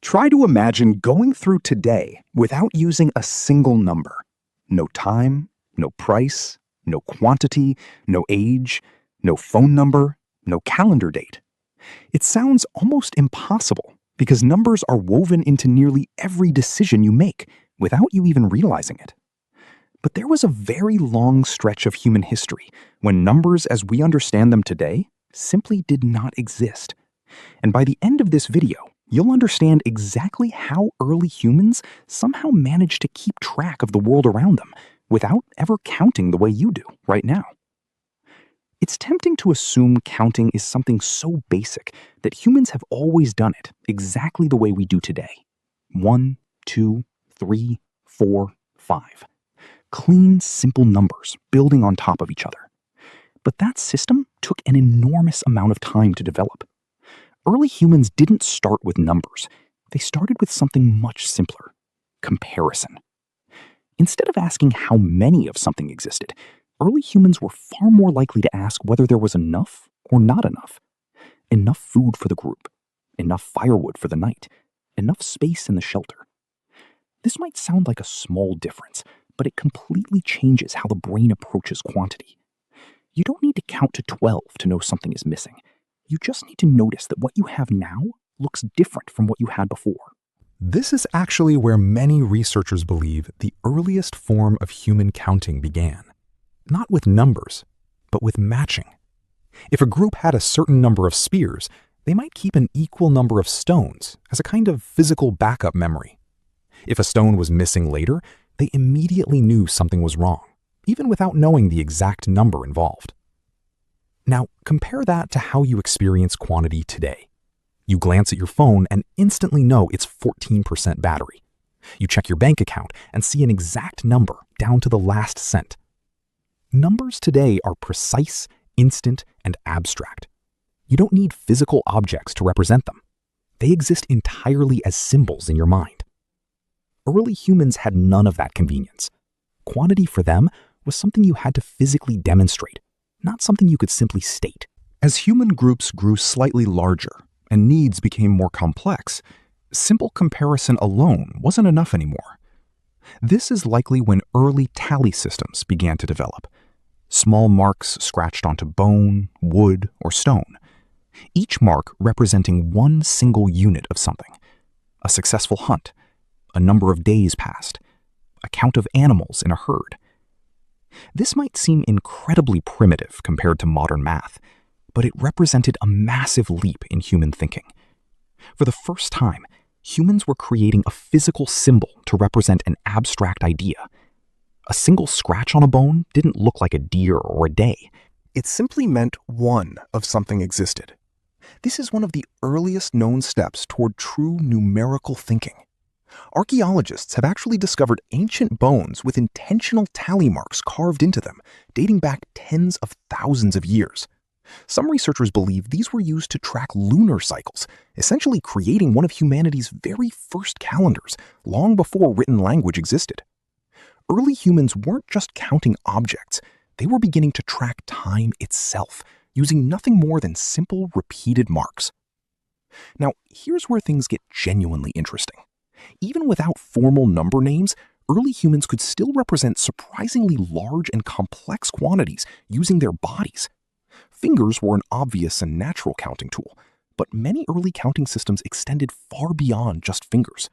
Try to imagine going through today without using a single number. No time, no price, no quantity, no age, no phone number, no calendar date. It sounds almost impossible because numbers are woven into nearly every decision you make without you even realizing it. But there was a very long stretch of human history when numbers as we understand them today simply did not exist. And by the end of this video, you'll understand exactly how early humans somehow managed to keep track of the world around them without ever counting the way you do right now. It's tempting to assume counting is something so basic that humans have always done it exactly the way we do today. 1, 2, 3, 4, 5. Clean, simple numbers building on top of each other. But that system took an enormous amount of time to develop. Early humans didn't start with numbers. They started with something much simpler: comparison. Instead of asking how many of something existed, early humans were far more likely to ask whether there was enough or not enough. Enough food for the group, enough firewood for the night, enough space in the shelter. This might sound like a small difference, but it completely changes how the brain approaches quantity. You don't need to count to 12 to know something is missing. You just need to notice that what you have now looks different from what you had before. This is actually where many researchers believe the earliest form of human counting began. Not with numbers, but with matching. If a group had a certain number of spears, they might keep an equal number of stones as a kind of physical backup memory. If a stone was missing later, they immediately knew something was wrong, even without knowing the exact number involved. Now, compare that to how you experience quantity today. You glance at your phone and instantly know it's 14% battery. You check your bank account and see an exact number down to the last cent. Numbers today are precise, instant, and abstract. You don't need physical objects to represent them. They exist entirely as symbols in your mind. Early humans had none of that convenience. Quantity for them was something you had to physically demonstrate, not something you could simply state. As human groups grew slightly larger and needs became more complex, simple comparison alone wasn't enough anymore. This is likely when early tally systems began to develop. Small marks scratched onto bone, wood, or stone. Each mark representing one single unit of something. A successful hunt, a number of days passed, a count of animals in a herd. This might seem incredibly primitive compared to modern math, but it represented a massive leap in human thinking. For the first time, humans were creating a physical symbol to represent an abstract idea. A single scratch on a bone didn't look like a deer or a day. It simply meant one of something existed. This is one of the earliest known steps toward true numerical thinking. Archaeologists have actually discovered ancient bones with intentional tally marks carved into them, dating back tens of thousands of years. Some researchers believe these were used to track lunar cycles, essentially creating one of humanity's very first calendars, long before written language existed. Early humans weren't just counting objects, they were beginning to track time itself, using nothing more than simple, repeated marks. Now, here's where things get genuinely interesting. Even without formal number names, early humans could still represent surprisingly large and complex quantities using their bodies. Fingers were an obvious and natural counting tool, but many early counting systems extended far beyond just fingers.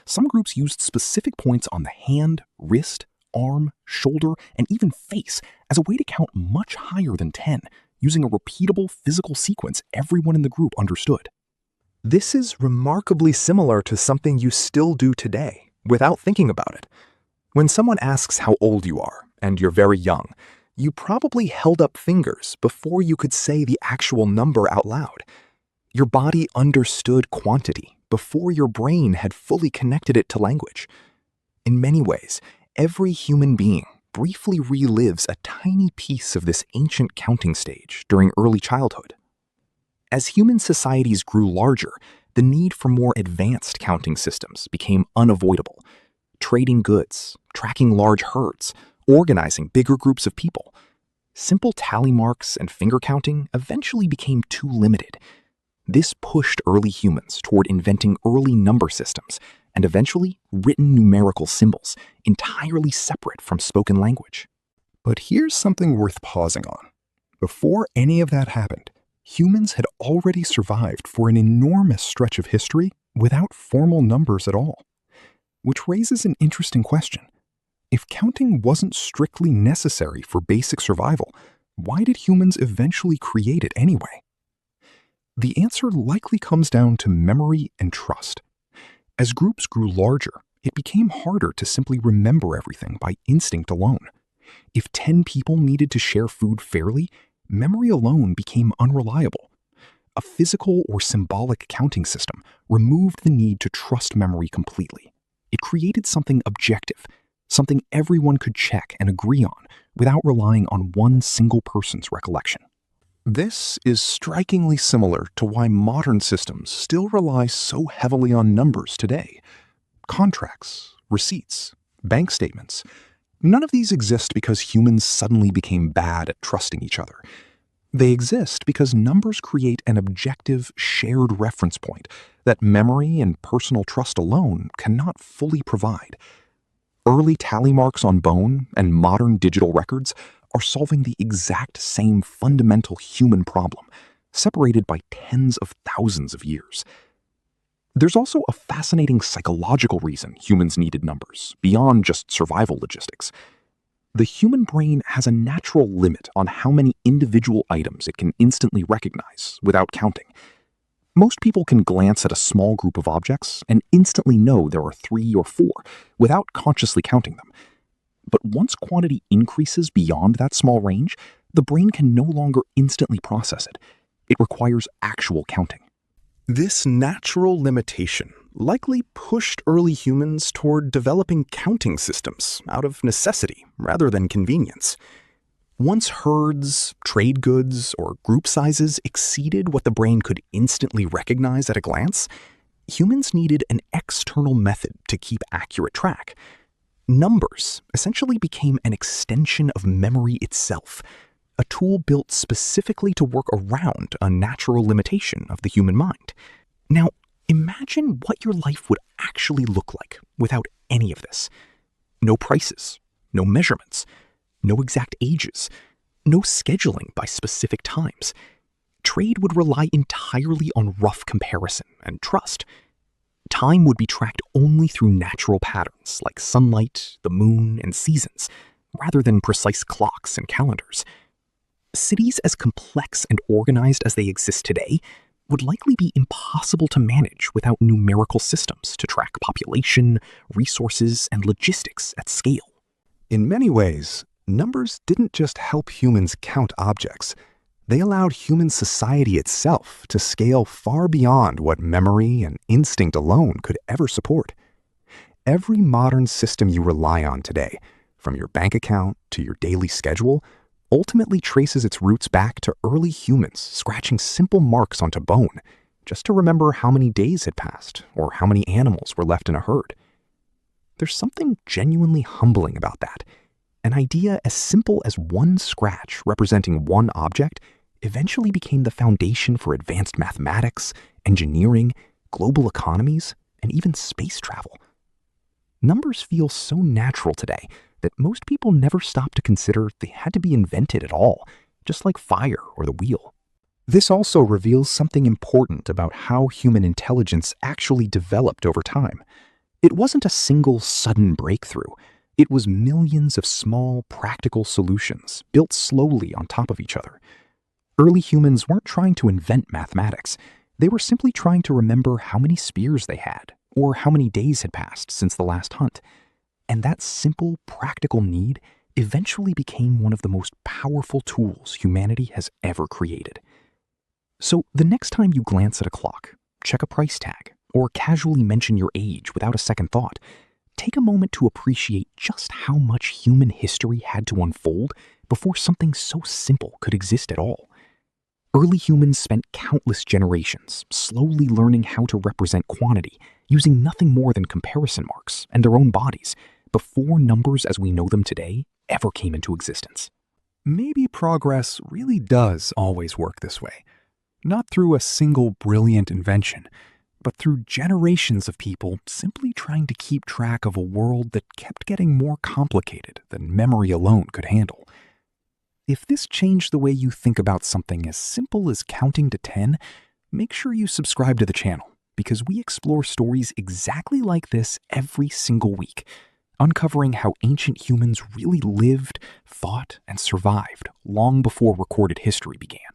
Some groups used specific points on the hand, wrist, arm, shoulder, and even face as a way to count much higher than 10, using a repeatable physical sequence everyone in the group understood. This is remarkably similar to something you still do today, without thinking about it. When someone asks how old you are, and you're very young, you probably held up fingers before you could say the actual number out loud. Your body understood quantity before your brain had fully connected it to language. In many ways, every human being briefly relives a tiny piece of this ancient counting stage during early childhood. As human societies grew larger, the need for more advanced counting systems became unavoidable. Trading goods, tracking large herds, organizing bigger groups of people. Simple tally marks and finger counting eventually became too limited. This pushed early humans toward inventing early number systems and eventually written numerical symbols entirely separate from spoken language. But here's something worth pausing on. Before any of that happened, humans had already survived for an enormous stretch of history without formal numbers at all. Which raises an interesting question. If counting wasn't strictly necessary for basic survival, why did humans eventually create it anyway? The answer likely comes down to memory and trust. As groups grew larger, it became harder to simply remember everything by instinct alone. If 10 people needed to share food fairly, memory alone became unreliable. A physical or symbolic counting system removed the need to trust memory completely. It created something objective, something everyone could check and agree on without relying on one single person's recollection. This is strikingly similar to why modern systems still rely so heavily on numbers today. Contracts, receipts, bank statements. None of these exist because humans suddenly became bad at trusting each other. They exist because numbers create an objective, shared reference point that memory and personal trust alone cannot fully provide. Early tally marks on bone and modern digital records are solving the exact same fundamental human problem, separated by tens of thousands of years. There's also a fascinating psychological reason humans needed numbers, beyond just survival logistics. The human brain has a natural limit on how many individual items it can instantly recognize without counting. Most people can glance at a small group of objects and instantly know there are 3 or 4 without consciously counting them. But once quantity increases beyond that small range, the brain can no longer instantly process it. It requires actual counting. This natural limitation likely pushed early humans toward developing counting systems out of necessity rather than convenience. Once herds, trade goods, or group sizes exceeded what the brain could instantly recognize at a glance, humans needed an external method to keep accurate track. Numbers essentially became an extension of memory itself, a tool built specifically to work around a natural limitation of the human mind. Now, imagine what your life would actually look like without any of this. No prices, no measurements, no exact ages, no scheduling by specific times. Trade would rely entirely on rough comparison and trust. Time would be tracked only through natural patterns like sunlight, the moon, and seasons, rather than precise clocks and calendars. Cities as complex and organized as they exist today would likely be impossible to manage without numerical systems to track population, resources, and logistics at scale. In many ways, numbers didn't just help humans count objects. They allowed human society itself to scale far beyond what memory and instinct alone could ever support. Every modern system you rely on today, from your bank account to your daily schedule, ultimately traces its roots back to early humans scratching simple marks onto bone just to remember how many days had passed or how many animals were left in a herd. There's something genuinely humbling about that. An idea as simple as one scratch representing one object eventually became the foundation for advanced mathematics, engineering, global economies, and even space travel. Numbers feel so natural today that most people never stop to consider they had to be invented at all, just like fire or the wheel. This also reveals something important about how human intelligence actually developed over time. It wasn't a single sudden breakthrough. It was millions of small, practical solutions built slowly on top of each other. Early humans weren't trying to invent mathematics. They were simply trying to remember how many spears they had, or how many days had passed since the last hunt. And that simple, practical need eventually became one of the most powerful tools humanity has ever created. So the next time you glance at a clock, check a price tag, or casually mention your age without a second thought, take a moment to appreciate just how much human history had to unfold before something so simple could exist at all. Early humans spent countless generations slowly learning how to represent quantity using nothing more than comparison marks and their own bodies before numbers as we know them today ever came into existence. Maybe progress really does always work this way. not through a single brilliant invention, but through generations of people simply trying to keep track of a world that kept getting more complicated than memory alone could handle. If this changed the way you think about something as simple as counting to 10, make sure you subscribe to the channel, because we explore stories exactly like this every single week, uncovering how ancient humans really lived, thought, and survived long before recorded history began.